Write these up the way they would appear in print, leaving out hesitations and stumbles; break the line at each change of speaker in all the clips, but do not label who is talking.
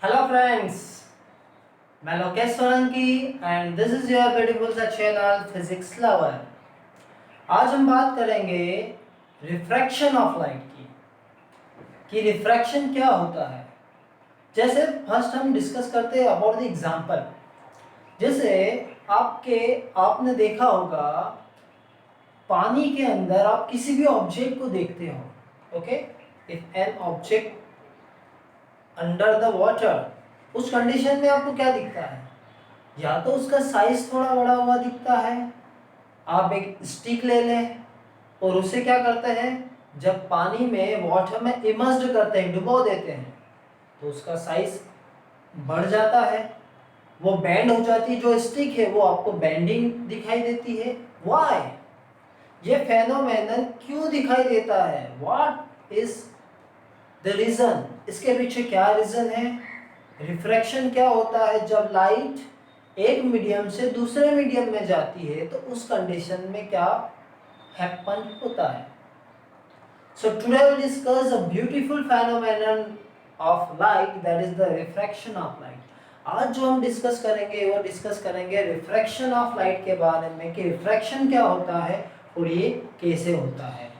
Hello friends, मैं Lokesh Solanki and this is your beautiful सा channel physics lover. आज हम बात करेंगे रिफ्रैक्शन ऑफ लाइट की कि रिफ्रैक्शन क्या होता है। जैसे फर्स्ट हम डिस्कस करते हैं अबाउट द एग्जांपल। जैसे आपने देखा होगा, पानी के अंदर आप किसी भी ऑब्जेक्ट को देखते हो। Okay, if an object under the water, उस कंडीशन में आपको क्या दिखता है? या तो उसका साइज थोड़ा बड़ा हुआ दिखता है। आप एक स्टिक ले लें और उसे क्या करते हैं, जब पानी में वाटर में इमर्स्ड करते हैं, डुबो देते हैं, तो उसका साइज बढ़ जाता है, वो बैंड हो जाती है। जो स्टिक है वो आपको बेंडिंग दिखाई देती है। व्हाई? ये फेनोमेनन क्यों दिखाई देता है? What is the reason? इसके पीछे क्या रीजन है? रिफ्रैक्शन क्या होता है? जब लाइट एक मीडियम से दूसरे मीडियम में जाती है तो उस कंडीशन में क्या हैपन होता है। So today we discuss a beautiful phenomenon of light, that is the refraction of light. आज जो हम डिस्कस करेंगे वो डिस्कस करेंगे रिफ्रैक्शन ऑफ लाइट के बारे में, कि रिफ्रैक्शन क्या होता है और ये कैसे होता है।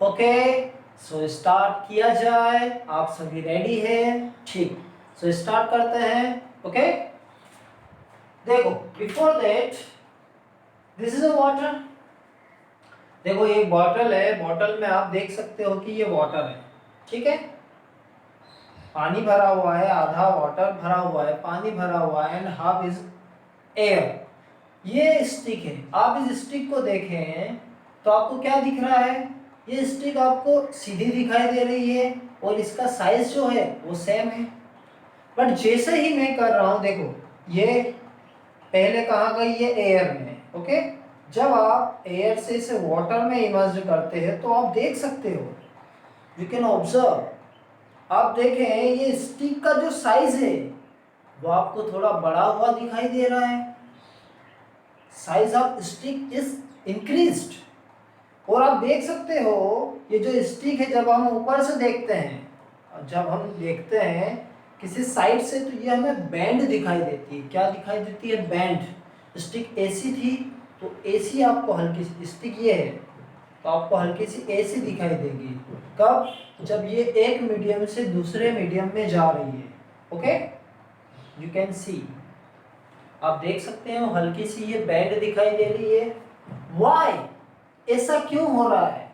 ओके, सो स्टार्ट किया जाए। आप सभी रेडी हैं? ठीक, सो स्टार्ट करते हैं। ओके, देखो before that this is a water. देखो ये बॉटल है, बॉटल में आप देख सकते हो कि ये वाटर है। ठीक है, पानी भरा हुआ है, आधा वाटर भरा हुआ है, पानी भरा हुआ है एंड हाफ इज एयर। ये स्टिक है, आप इस स्टिक को देखें तो आपको क्या दिख रहा है? ये स्टिक आपको सीधी दिखाई दे रही है और इसका साइज जो है वो सेम है। बट जैसे ही मैं कर रहा हूं, देखो ये पहले कहाँ गई? ये एयर में। ओके, जब आप एयर से इसे वाटर में इमर्ज करते हैं तो आप देख सकते हो, यू कैन ऑब्जर्व, आप देखें ये स्टिक का जो साइज है वो आपको थोड़ा बड़ा हुआ दिखाई दे रहा है। Size of stick is increased. और आप देख सकते हो ये जो स्टिक है, जब हम ऊपर से देखते हैं, जब हम देखते हैं किसी साइड से, तो ये हमें बैंड दिखाई देती है। क्या दिखाई देती है? बैंड। स्टिक एसी थी तो एसी आपको हल्की सी, स्टिक ये है तो आपको हल्की सी एसी दिखाई देगी। कब? जब ये एक मीडियम से दूसरे मीडियम में जा रही है। ओके, यू कैन सी, आप देख सकते हो हल्की सी ये बैंड दिखाई दे रही है। व्हाई? ऐसा क्यों हो रहा है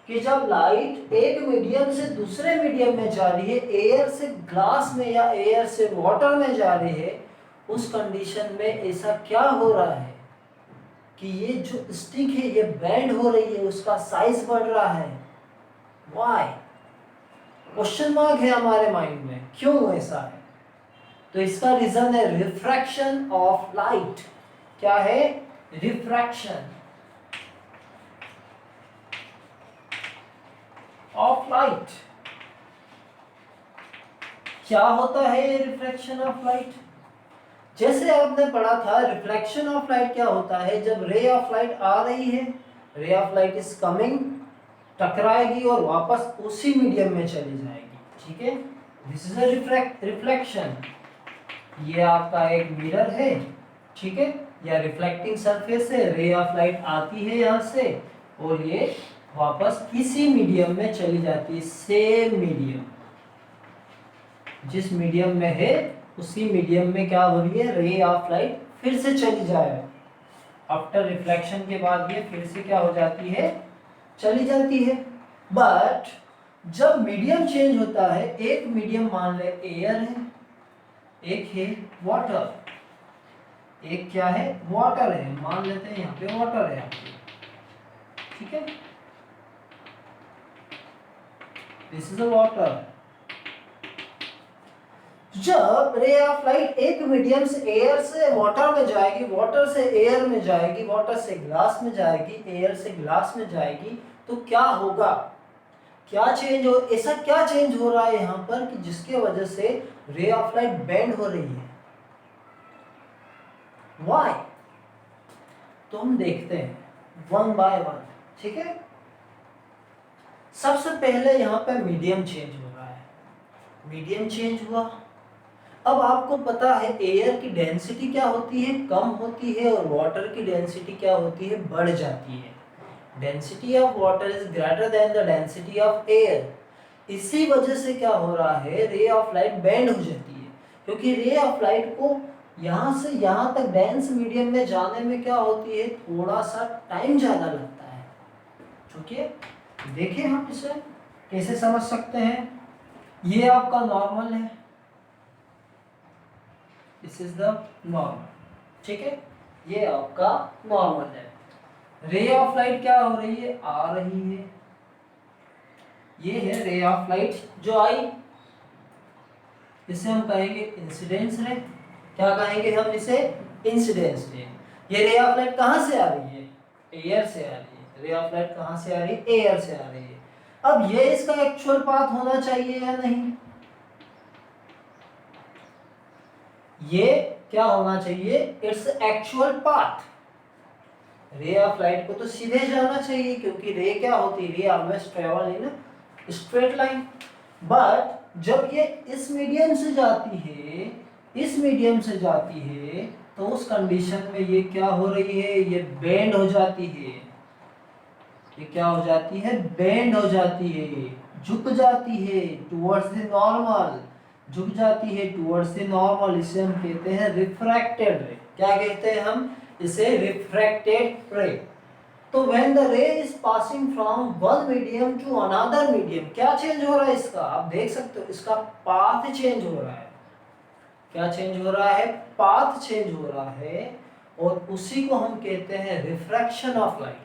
कि जब लाइट एक मीडियम से दूसरे मीडियम में जा रही है, एयर से ग्लास में या एयर से वाटर में जा रही है, उस कंडीशन में ऐसा क्या हो रहा है कि ये जो स्टिक है ये बेंड हो रही है, उसका साइज बढ़ रहा है। व्हाई? क्वेश्चन मार्क है हमारे माइंड में, क्यों ऐसा है? तो इसका रीजन है रिफ्रैक्शन ऑफ लाइट। क्या है? Refraction of light. क्या होता है रिफ्लेक्शन ऑफ लाइट? जैसे आपने पढ़ा था, रिफ्लेक्शन ऑफ लाइट क्या होता है? जब रे ऑफ लाइट आ रही है, ray of light is coming, टकराएगी और वापस उसी मीडियम में चली जाएगी। ठीक है, दिस इज अ रिफ्लेक्शन। ये आपका एक मिरर है, ठीक है, या रिफ्लेक्टिंग सरफेस है। रे ऑफ लाइट आती है यहाँ से और ये वापस इसी मीडियम में चली जाती है। सेम मीडियम, जिस मीडियम में है उसी मीडियम में क्या हो रही है? रे ऑफ लाइट फिर से चली जाए। आफ्टर रिफ्लेक्शन के बाद ये फिर से क्या हो जाती है? चली जाती है। बट जब मीडियम चेंज होता है, एक मीडियम मान ले एयर है, एक है वाटर, एक क्या है? वाटर है। मान लेते हैं यहाँ पे वाटर है आपके, ठीक है, दिस इज अ वाटर। जब रे ऑफ लाइट एक मीडियम से एयर से वाटर में जाएगी, वाटर से एयर में जाएगी, वाटर से ग्लास में जाएगी, एयर से ग्लास में जाएगी, तो क्या होगा? क्या चेंज हो? ऐसा क्या चेंज हो रहा है यहाँ पर कि जिसके वजह से रे ऑफ लाइट बेंड हो रही है? व्हाई? तो हम देखते हैं वन बाय वन। ठीक है, सबसे पहले यहाँ पे मीडियम चेंज हो रहा है। मीडियम चेंज हुआ, अब आपको पता है एयर की डेंसिटी क्या होती है, कम होती है, और वाटर की डेंसिटी क्या होती है, बढ़ जाती है। Density of water is greater than the density of air. इसी वजह से क्या हो रहा है, रे ऑफ लाइट बेंड हो जाती है, क्योंकि रे ऑफ लाइट को यहाँ से यहाँ तक डेंस मीडियम में जाने में क्या होती है, थोड़ा सा टाइम ज़्यादा लगता है। ठीक है, देखिए हम इसे कैसे समझ सकते हैं। ये आपका नॉर्मल है, दिस इज द नॉर्मल, ठीक है, ये आपका नॉर्मल है। रे ऑफ लाइट क्या हो रही है, आ रही है, ये है रे ऑफ लाइट जो आई, इसे हम कहेंगे इंसिडेंस रे। क्या कहेंगे हम इसे, इंसिडेंस रे। ये रे ऑफ लाइट कहाँ से आ रही है, एयर से आ रही है। रे ऑफ लाइट कहाँ से आ रही है, एयर से आ रही है। अब ये इसका एक्चुअल पाथ होना चाहिए या नहीं, ये क्या होना चाहिए, इट्स एक्चुअल पाथ। रे ऑफ लाइट को तो सीधे जाना चाहिए, क्योंकि रे क्या होती है, रे always travel in straight line. But जब ये इस मीडियम से जाती है, इस मीडियम से जाती है, तो उस कंडीशन में ये क्या हो रही है, ये बेंड हो जाती है। ये क्या हो जाती है, बेंड हो जाती है, झुक जाती है टुवर्ड्स द नॉर्मल, झुक जाती है टुवर्ड्स द नॉर्मल। इसे हम कहते हैं रिफ्रैक्टेड रे। क्या कहते हैं हम इसे, रिफ्रैक्टेड रे। तो when the ray is passing from one medium to another medium, क्या चेंज हो रहा है इसका, आप देख सकते हो, इसका पाथ चेंज हो रहा है। क्या चेंज हो रहा है, पाथ चेंज हो रहा है, और उसी को हम कहते हैं रिफ्रैक्शन ऑफ लाइट।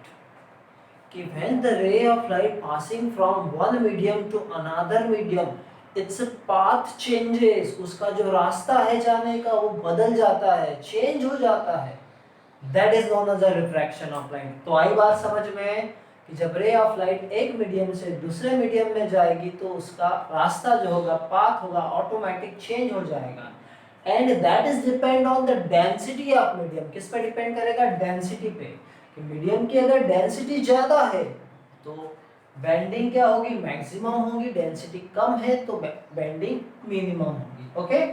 कि when the ray of light passing from one medium to another medium, its path changes, उसका जो रास्ता है जाने का वो बदल जाता है, चेंज हो जाता है, that is known as a refraction of light। तो आई बात समझ में कि जब रे ऑफ लाइट एक मीडियम से दूसरे मीडियम में जाएगी तो उसका रास्ता जो होगा, पाथ होगा, ऑटोमेटिक चेंज हो जाएगा। And that is depend on the density of medium. किस पे डिपेंड करेगा, डेंसिटी पे। कि मीडियम की अगर डेंसिटी ज्यादा है तो बेंडिंग क्या होगी, मैक्सिमम होगी, डेंसिटी कम है तो बेंडिंग मिनिमम होगी। ओके,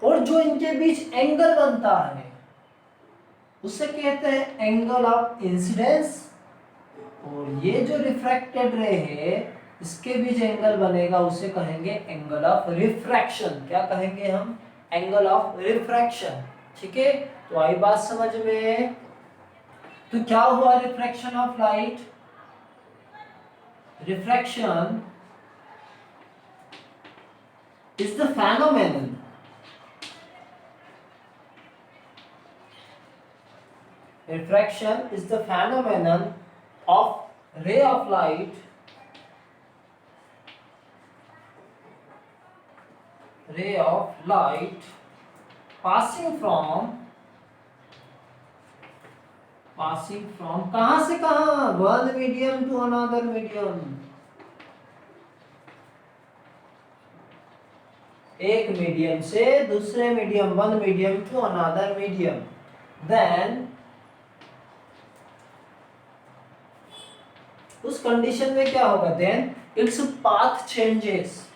और जो इनके बीच एंगल बनता है उसे कहते हैं एंगल ऑफ इंसिडेंस, और ये जो रिफ्रैक्टेड रे है इसके बीच एंगल बनेगा, उसे कहेंगे एंगल ऑफ रिफ्रैक्शन। क्या कहेंगे हम, एंगल ऑफ रिफ्रैक्शन। ठीक है, तो आई बात समझ में। तो क्या हुआ, refraction of light, refraction is the phenomenon refraction is the phenomenon of ray of light passing from कहां से कहां, one medium to another medium. एक मीडियम से दूसरे medium, one medium to another medium. Then उस कंडीशन में क्या होगा, then its path changes.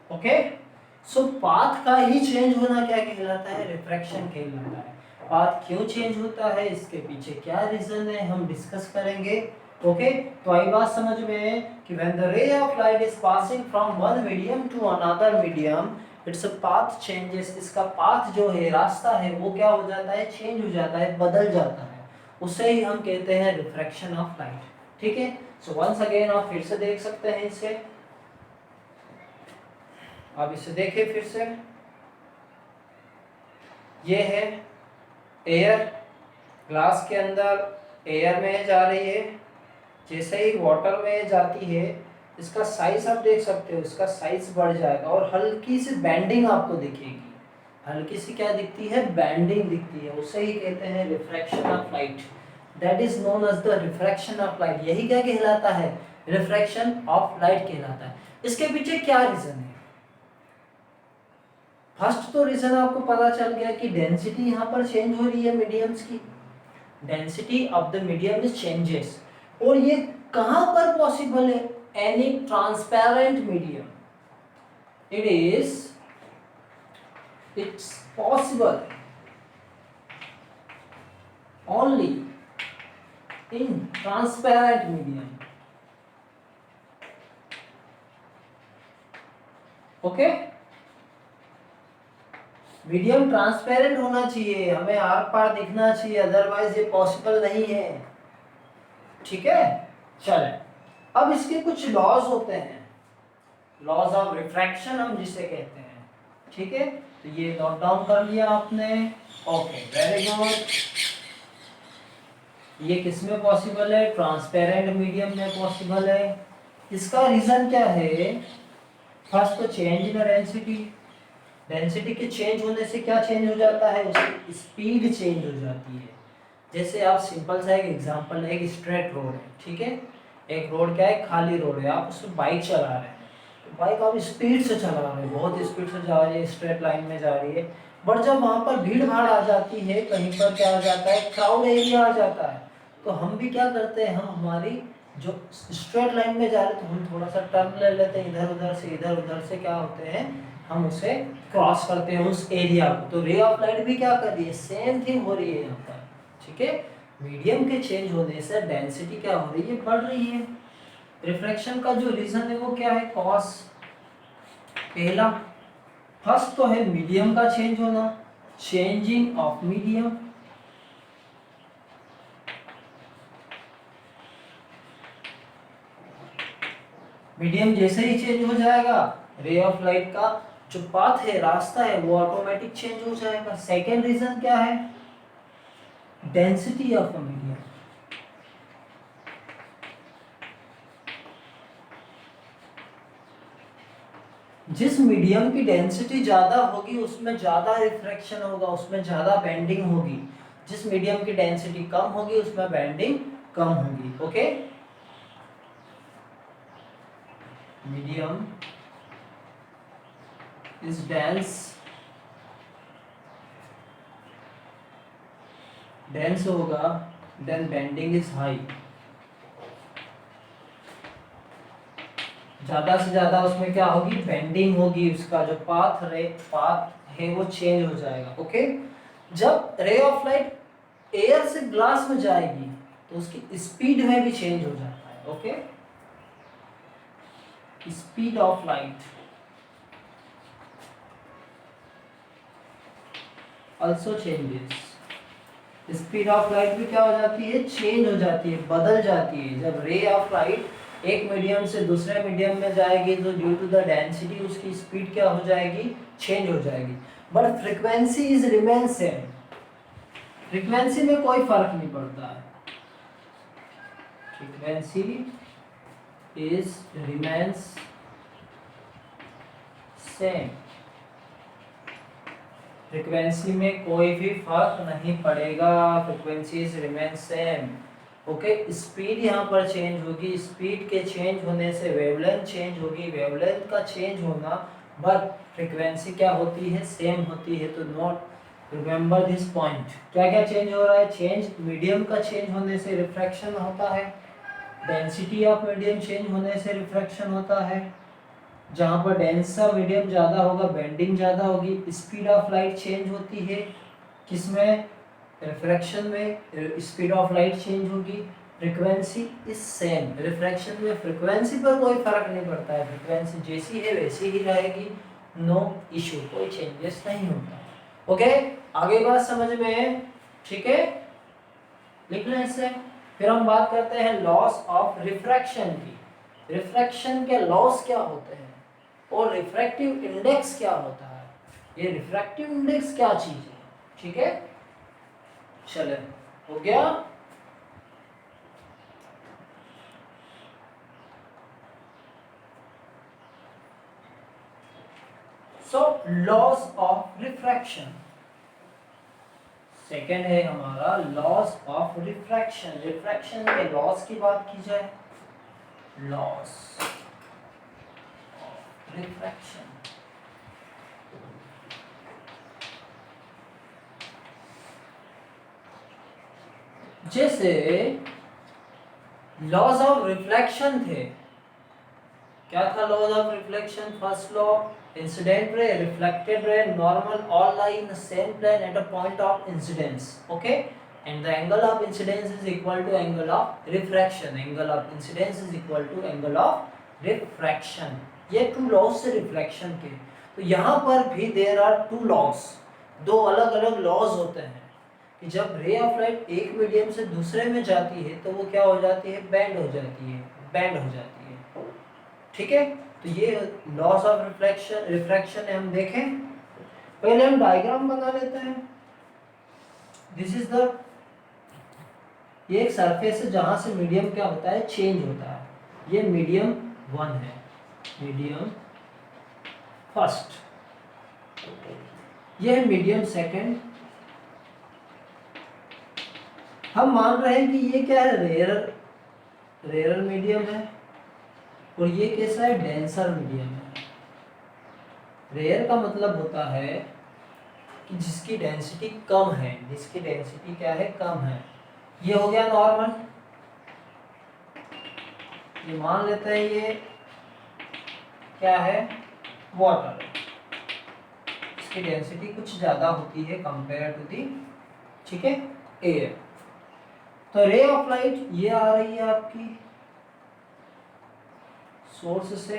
Okay, so path का ही चेंज होना क्या कहलाता है, रिफ्रैक्शन कहलाता है। पाथ क्यों चेंज होता है, इसके पीछे क्या रीजन है, हम डिस्कस करेंगे। ओके, तो आई बात समझ में कि when the ray of light is passing from one medium to another medium, it's a path changes. इसका पाथ जो है, रास्ता है, वो क्या हो जाता है, चेंज हो जाता है, बदल जाता है, उसे ही हम कहते हैं रिफ्रैक्शन ऑफ लाइट। ठीक है, सो वंस अगेन आप फिर से देख सकते हैं इसे, अब इसे देखिए फिर से। ये है एयर, ग्लास के अंदर एयर में जा रही है, जैसे ही वाटर में जाती है इसका साइज आप देख सकते हो, इसका साइज बढ़ जाएगा और हल्की सी बेंडिंग आपको दिखेगी। हल्की सी क्या दिखती है, बेंडिंग दिखती है, उसे ही कहते हैं refraction of light. That is known as the refraction of light. यही क्या कहलाता है, रिफ्रैक्शन ऑफ लाइट कहलाता है। इसके पीछे क्या रीजन है, फर्स्ट तो रीजन आपको पता चल गया कि डेंसिटी यहाँ पर चेंज हो रही है मीडियम्स की, density of the medium is changes. और ये कहां पर पॉसिबल है? Any transparent medium, it's possible only in transparent medium. Okay, medium transparent होना चाहिए, हमें आर पार दिखना चाहिए, अदरवाइज ये पॉसिबल नहीं है। ठीक है, चले अब इसके कुछ लॉज होते हैं, लॉज ऑफ रिफ्रैक्शन हम जिसे कहते हैं। ठीक है, तो ये नोट डाउन कर लिया आपने। Okay, very good. ये किसमें पॉसिबल है? ट्रांसपेरेंट मीडियम में पॉसिबल है। इसका रीजन क्या है? फर्स्ट तो चेंज इन डेंसिटी, डेंसिटी के चेंज होने से क्या चेंज हो जाता है? उसकी स्पीड चेंज हो जाती है। जैसे आप सिंपल सा एक एग्जांपल, एक स्ट्रेट रोड है, ठीक है, एक रोड क्या है? खाली रोड है, आप उसमें बाइक चला रहे हैं, तो बाइक आप स्पीड से चला रहे हैं, बहुत स्पीड से जा रही है, स्ट्रेट लाइन में जा रही है। बट जब वहाँ पर भीड़ भाड़ आ जाती है, कहीं पर क्या आ जाता है? क्राउड एरिया आ जाता है, तो हम भी क्या करते हैं? हम हमारी जो स्ट्रेट लाइन में जा रहे हैं, तो हम थोड़ा सा टर्न ले लेते हैं, इधर उधर से क्या होते हैं? हम उसे क्रॉस करते हैं उस एरिया को। तो रे ऑफ लाइट भी क्या कर रही है? सेम थिंग हो रही है यहाँ पर। ठीक है, मीडियम के चेंज होने से डेंसिटी क्या हो रही है? बढ़ रही है। रिफ्रैक्शन का जो रीजन है वो क्या है? कॉस। पहला, फर्स्ट तो है मीडियम का चेंज होना, चेंजिंग ऑफ मीडियम। मीडियम जैसे ही चेंज हो जाएगा, रे ऑफ लाइट का जो पाथ है, रास्ता है, वो ऑटोमेटिक चेंज हो जाएगा। सेकेंड रीजन क्या है? Density of a medium. जिस मीडियम की डेंसिटी ज्यादा होगी उसमें ज्यादा रिफ्रैक्शन होगा, उसमें ज्यादा बेंडिंग होगी। जिस मीडियम की डेंसिटी कम होगी उसमें बेंडिंग कम होगी। ओके, मीडियम इज डेंस होगा, देन बेंडिंग इज हाई। ज्यादा से ज्यादा उसमें क्या होगी? बेंडिंग होगी, उसका जो पाथ है वो चेंज हो जाएगा। ओके, जब रे ऑफ लाइट एयर से ग्लास में जाएगी तो उसकी स्पीड में भी चेंज हो जाता है। Okay, speed of light also changes। Speed of light भी क्या हो जाती है? चेंज हो जाती है, बदल जाती है। जब रे ऑफ लाइट एक मीडियम से दूसरे मीडियम में जाएगी तो ड्यू टू द डेंसिटी उसकी स्पीड क्या हो जाएगी? चेंज हो जाएगी। But frequency is remain same, frequency में कोई फर्क नहीं पड़ता है। Frequency is remains same, frequency में कोई भी फर्क नहीं पड़ेगा, frequency is remain same. Okay, speed यहाँ पर चेंज होगी, स्पीड के चेंज होने से वेवलेंथ चेंज होगी, वेवलेंथ का चेंज होना, बट फ्रीक्वेंसी क्या होती है? सेम होती है। तो नोट रिमेंबर दिस पॉइंट। क्या क्या चेंज हो रहा है? चेंज मीडियम का चेंज होने से रिफ्रैक्शन होता है, डेंसिटी ऑफ मीडियम चेंज होने से रिफ्रैक्शन होता है, जहाँ पर डेंसा मीडियम ज़्यादा होगा बेंडिंग ज़्यादा होगी, स्पीड ऑफ लाइट चेंज होती है, किसमें? रिफ्रैक्शन में स्पीड ऑफ लाइट चेंज होगी, फ्रीक्वेंसी इज सेम। रिफ्रैक्शन में फ्रीक्वेंसी पर कोई फर्क नहीं पड़ता है, फ्रीक्वेंसी जैसी है वैसी ही रहेगी, नो इशू, कोई चेंजेस नहीं होता। ओके, आगे बात समझ में? ठीक है, लिख लें इसे। फिर हम बात करते हैं लॉस ऑफ रिफ्रैक्शन की। रिफ्रैक्शन के लॉस क्या होते हैं और रिफ्रैक्टिव इंडेक्स क्या होता है? ये रिफ्रैक्टिव इंडेक्स क्या चीज है? ठीक है, चले, हो गया। So laws of refraction, second है हमारा लॉस ऑफ रिफ्रैक्शन। रिफ्रैक्शन के लॉस की बात की जाए, लॉस ऑफ रिफ्रैक्शन, जैसे लॉज ऑफ रिफ्लेक्शन थे। क्या था laws of reflection? First law, incident ray, reflected ray, normal all lie in the same plane at a point of incidence, okay, and the angle of incidence is equal to angle of refraction, angle of incidence is equal to angle of refraction. ये to laws से reflection के। तो यहाँ पर भी there are two laws, दो अलग अलग लॉज होते हैं कि जब रे ऑफ लाइट एक मीडियम से दूसरे में जाती है तो वो क्या हो जाती है? बेंड हो जाती है, बेंड हो जाती है, ठीक है। तो ये लॉस ऑफ रिफ्लेक्शन रिफ्रैक्शन है। हम देखें, पहले हम डायग्राम बना लेते हैं। दिस इज द, ये एक सरफेस है जहां से मीडियम क्या होता है? चेंज होता है। ये मीडियम 1 है, मीडियम फर्स्ट, ये है मीडियम सेकंड। हम मान रहे हैं कि ये क्या है? रेयर मीडियम है, और ये कैसा है? डेंसर मीडियम है। रेयर का मतलब होता है कि जिसकी डेंसिटी कम है, जिसकी डेंसिटी क्या है? कम है। ये हो गया नॉर्मल, ये मान लेते हैं ये क्या है? वाटर, इसकी डेंसिटी कुछ ज्यादा होती है कंपेयर टू दी, ठीक है, एयर। तो रे ऑफ लाइट ये आ रही है आपकी सोर्स से,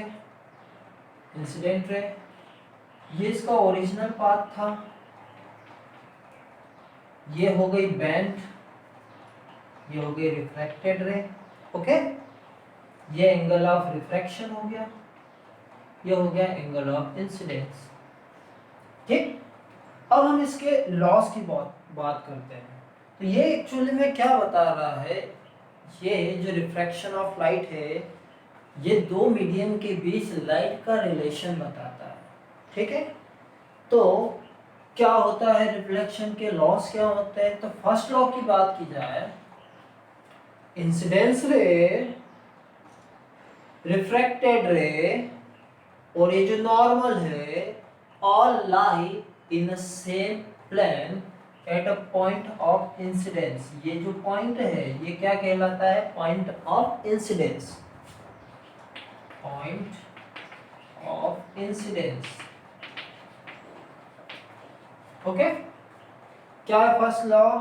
इंसिडेंट रे, ये इसका ओरिजिनल पाथ था, ये हो गई बेंड, ये हो गई रिफ्रैक्टेड रे, ओके, ये एंगल ऑफ रिफ्रैक्शन हो गया, ये हो गया एंगल ऑफ इंसिडेंस, ठीक। अब हम इसके लॉस की बात करते हैं। तो ये एक्चुअली में क्या बता रहा है? ये जो रिफ्रैक्शन ऑफ लाइट है, ये दो मीडियम के बीच लाइट का रिलेशन बताता है, ठीक है। तो क्या होता है? रिफ्लेक्शन के लॉस क्या होते हैं? तो फर्स्ट लॉ की बात की जाए, इंसिडेंस रे, रिफ्रैक्टेड रे, और ये जो नॉर्मल है, all lie in same plane at a point of incidence. ये जो पॉइंट है ये क्या कहलाता है? Point of incidence, point of incidence, okay. क्या है first law?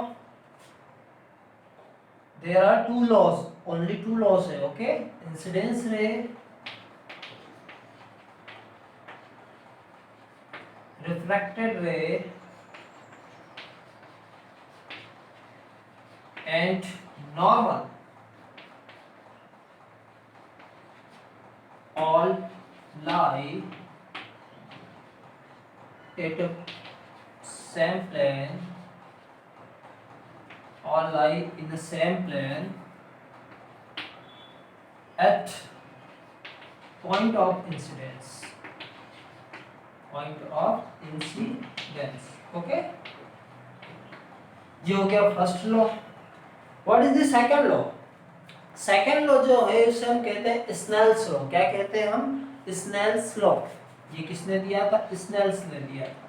There are two laws, only two laws है, okay. Incidence ray, refracted ray, and normal all lie at a same plane, all lie in the same plane at point of incidence, point of incidence, okay। ये हो गया first law. What is the second law? Second law जो है उसे हम कहते हैं Snell's law. क्या कहते हैं हम? Snell's law. ये किसने दिया था? स्नेल्स ने दिया था।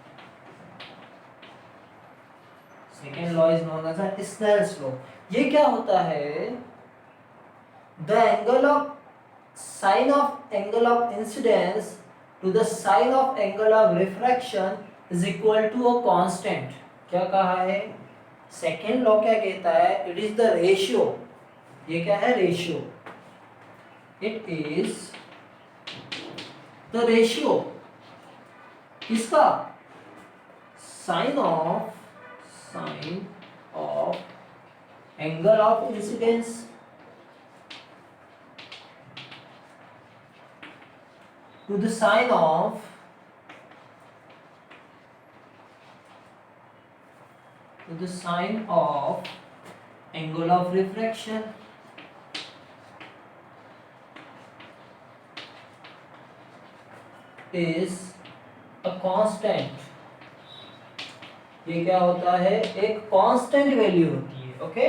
Second law is known as Snell's law. ये क्या होता है? The angle of sine of angle of incidence to the sine of angle of refraction is equal to a constant. क्या कहा है? सेकंड लॉ क्या कहता है? It is the ratio. ये क्या है? Ratio. It is the ratio किसका? Sine of angle of incidence to the sine of angle of refraction is a constant। ये क्या होता है? एक कांस्टेंट वैल्यू होती है, okay.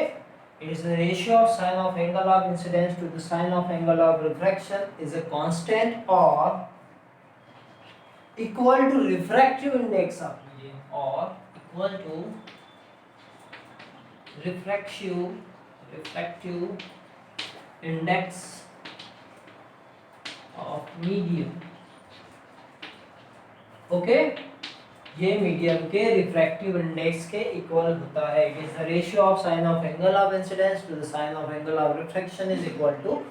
It is the ratio of sine of angle of incidence to the sine of angle of refraction is a constant or equal to refractive index आप लीजिए, और equal to refractive index of medium, okay, ये medium के refractive index के equal होता है। It is the ratio of sine of angle of incidence to the sine of angle of reflection is equal to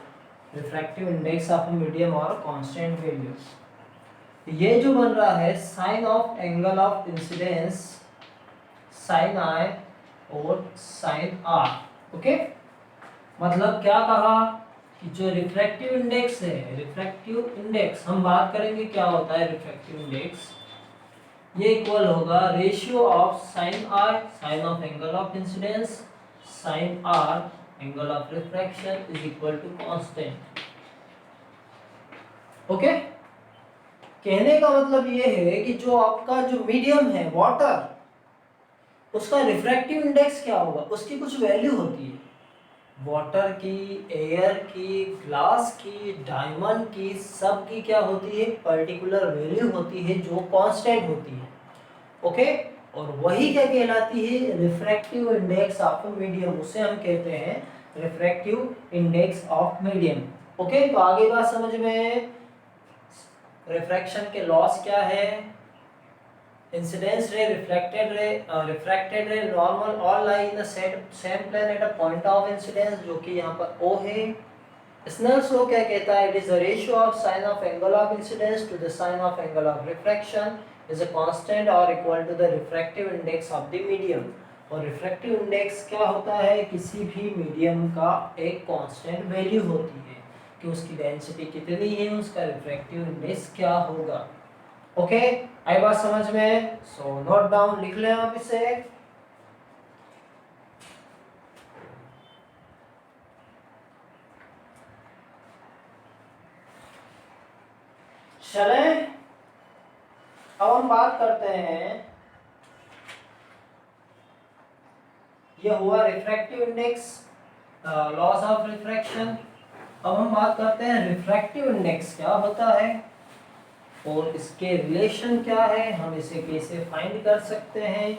refractive index of medium और constant value. ये जो बन रहा है sine of angle of incidence, sine I और sine R, okay, मतलब क्या कहा कि जो रिफ्रैक्टिव इंडेक्स है, रिफ्रैक्टिव इंडेक्स हम बात करेंगे क्या होता है रिफ्रैक्टिव इंडेक्स, ये इक्वल होगा ratio of sine r sine of angle of incidence sine r angle of refraction is equal to constant, okay. कहने का मतलब ये है कि जो आपका जो मीडियम है वाटर, उसका रिफ्रैक्टिव इंडेक्स क्या होगा, उसकी कुछ वैल्यू होती है, वाटर की, एयर की, ग्लास की, डायमंड की, सब की क्या होती है, पर्टिकुलर वैल्यू होती है जो कांस्टेंट होती है, ओके। और वही क्या कहलाती है, रिफ्रैक्टिव इंडेक्स ऑफ मीडियम, उसे हम कहते हैं refractive index of medium, okay. तो आगे बात समझ में, रिफ्रैक्शन के लॉस क्या है, incidence ray, refracted ray, normal all lie in the same plane at a point of incidence, जो कि यहाँ पर O है। स्नेल्स लॉ क्या कहता है, it is the ratio of sine of angle of incidence to the sine of angle of refraction is a constant or equal to the refractive index of the medium। और refractive index क्या होता है, किसी भी medium का एक constant value होती है कि उसकी डेंसिटी कितनी है, उसका रिफ्रैक्टिव इंडेक्स क्या होगा, ओके। आई बात समझ में, सो नोट डाउन, लिख लें आप इसे। चलें, अब हम बात करते हैं, ये हुआ refractive index, loss of refraction. अब हम बात करते हैं रिफ्रैक्टिव इंडेक्स क्या होता है और इसके रिलेशन क्या है, हम इसे कैसे फाइंड कर सकते हैं,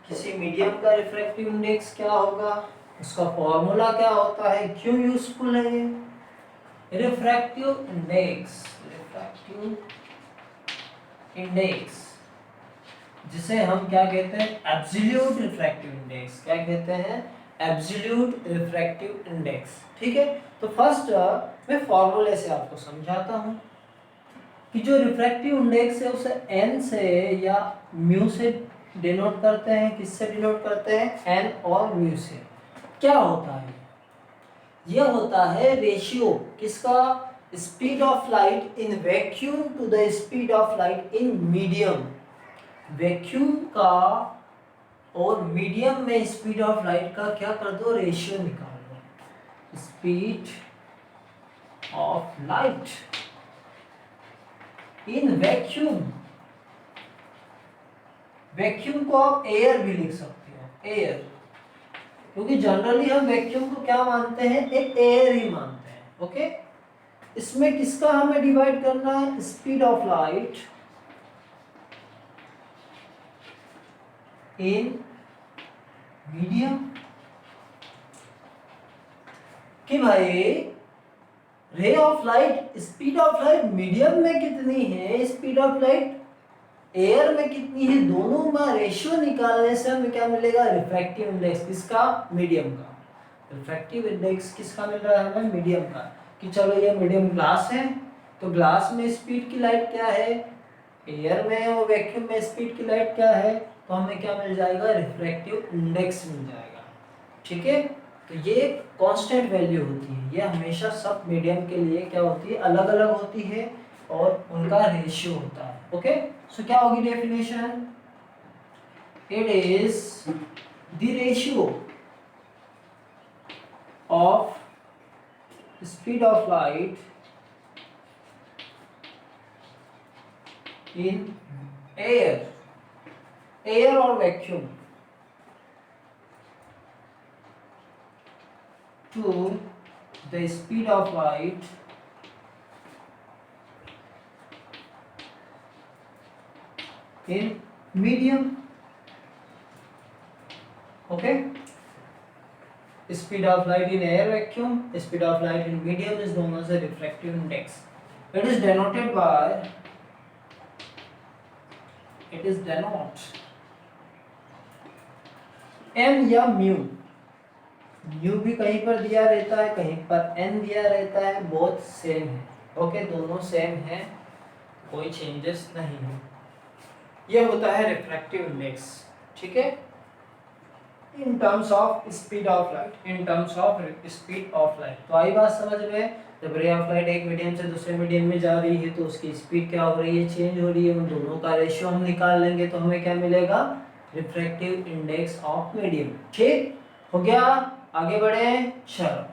किसी मीडियम का रिफ्रैक्टिव इंडेक्स क्या होगा, उसका फॉर्मूला क्या होता है, क्यों यूजफुल है ये रिफ्रैक्टिव इंडेक्स। रिफ्रैक्टिव इंडेक्स जिसे हम क्या कहते हैं, एब्सोल्यूट रिफ्रैक्टिव इंडेक्स, क्या कहते हैं, एब्सोल्यूट रिफ्रैक्टिव इंडेक्स, ठीक है। तो फर्स्ट मैं फॉर्मूले से आपको समझाता हूं कि जो रिफ्रैक्टिव इंडेक्स है उसे n से या म्यू से डिनोट करते हैं, किससे डिनोट करते हैं, n और म्यू से। क्या होता है, यह होता है रेशियो किसका, speed of light in vacuum to the speed of light in medium. Vacuum का और मीडियम में स्पीड ऑफ लाइट का क्या कर दो, रेशियो निकाल दो, speed of light in vacuum. Vacuum को आप एयर भी लिख सकते हो, एयर, क्योंकि जनरली हम वैक्यूम को क्या मानते हैं, एक एयर ही मानते हैं, ओके। इसमें किसका हमें डिवाइड करना है, speed of light in medium, कि भाई रे of light, speed of light medium में कितनी है, स्पीड ऑफ लाइट एयर में कितनी है, दोनों का रेशियो निकालने से हमें क्या मिलेगा, रिफ्रैक्टिव इंडेक्स किसका, मीडियम का। रिफ्रैक्टिव इंडेक्स किसका मिल रहा है हमें, मीडियम का। कि चलो ये मीडियम ग्लास है, तो ग्लास में स्पीड की लाइट क्या है, एयर में, और वैक्यूम में स्पीड की लाइट क्या है, तो हमें क्या मिल जाएगा, रिफ्रैक्टिव इंडेक्स मिल जाएगा, ठीक है। तो ये कांस्टेंट वैल्यू होती है, ये हमेशा सब मीडियम के लिए क्या होती है, अलग अलग होती है और उनका रेशियो होता है, ओके। सो क्या होगी definition, it is the ratio of speed of light in air, air और vacuum to the speed of light in medium, okay। Speed of light in air vacuum, speed of light in medium is known as a refractive index. It is denoted by, it is denote m या mu. Mu भी कहीं पर दिया रहता है, कहीं पर n दिया रहता है, बोथ सेम है. ओके, दोनों सेम है, कोई चेंजेस नहीं है. ये होता है रिफ्रैक्टिव इंडेक्स. ठीक है, in terms of speed of light, in terms of speed of light. तो आई बात समझ में. जब रे ऑफ लाइट एक मीडियम से दूसरे मीडियम में जा रही है तो उसकी स्पीड क्या हो रही है, चेंज हो रही है. उन दोनों का रेशियो हम निकाल लेंगे तो हमें क्या मिलेगा, रिफ्रैक्टिव इंडेक्स ऑफ मीडियम. ठीक हो गया, आगे बढ़े. चलो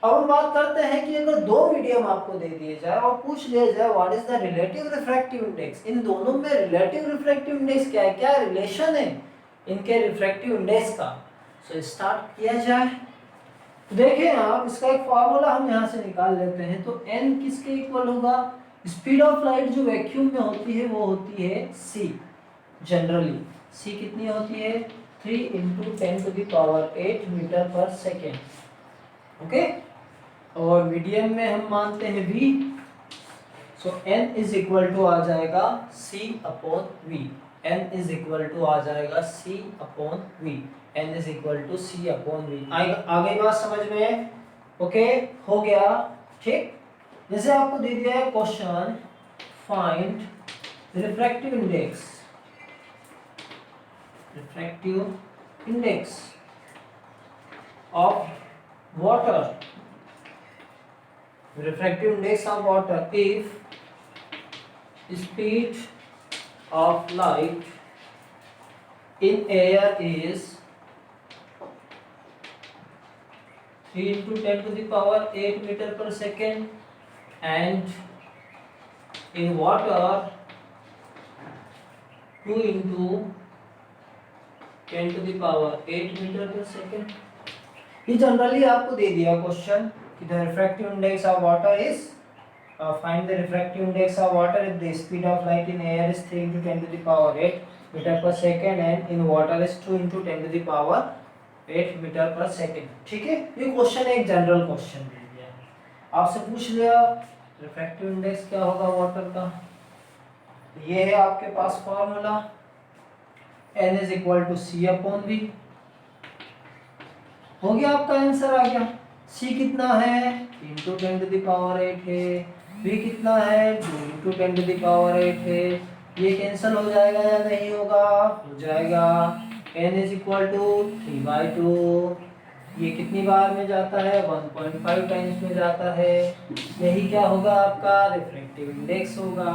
अब हम बात करते हैं कि अगर दो मीडियम आपको दे दिए जाए और पूछ लिया जाए what is the relative refractive index, इन दोनों में रिलेटिव रिफ्रैक्टिव इंडेक्स क्या है, क्या रिलेशन है इनके रिफ्रैक्टिव इंडेक्स का. सो स्टार्ट किया जाए. देखिए आप, इसका एक फार्मूला हम यहाँ से निकाल लेते हैं. तो n किसके इक्वल होगा, स्पीड ऑफ लाइट जो वैक्यूम में होती है वो होती है c. जनरली c कितनी होती है, 3 × 10⁸ मीटर पर सेकेंड. ओके, और मीडियम में हम मानते हैं v. So n is equal to आ जाएगा c/v. n is equal to आ जाएगा c/v. n is equal to c/v. आगे बात समझ में. ओके, हो गया. ठीक, जैसे आपको दे दिया है question, find refractive index, refractive index of water, refractive index of water if speed of light in air is 3 × 10⁸ meter per second and in water 2 × 10⁸ meter per second. ये जनरली आपको दे दिया क्वेश्चन कि the refractive index of water is, find the refractive index of water if the speed of light in air is 3 × 10⁸ metre per second and in water is 2 × 10⁸ metre per second. ठीक है, ये question एक general question दे दिया है. आपसे पूछ लिया refractive index क्या होगा वाटर का. ये है आपके पास formula, n is equal to c/v. हो गया, आपका आंसर आ गया. c कितना है, 3 × 10⁸ है. v कितना है, 2 × 10⁸ है. ये कैंसिल हो जाएगा या नहीं होगा, हो जाएगा. n is equal to 3/2. ये कितनी बार में जाता है, 1.5 टाइम्स में जाता है. यही क्या होगा, आपका रिफ्रैक्टिव इंडेक्स होगा.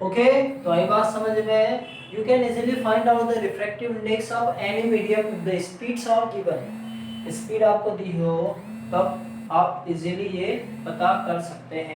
ओके, तो आई बात समझ में. You can easily find out the refractive index of any medium if the speeds are given. Speed आपको दी हो तब आप इजीली ये पता कर सकते हैं.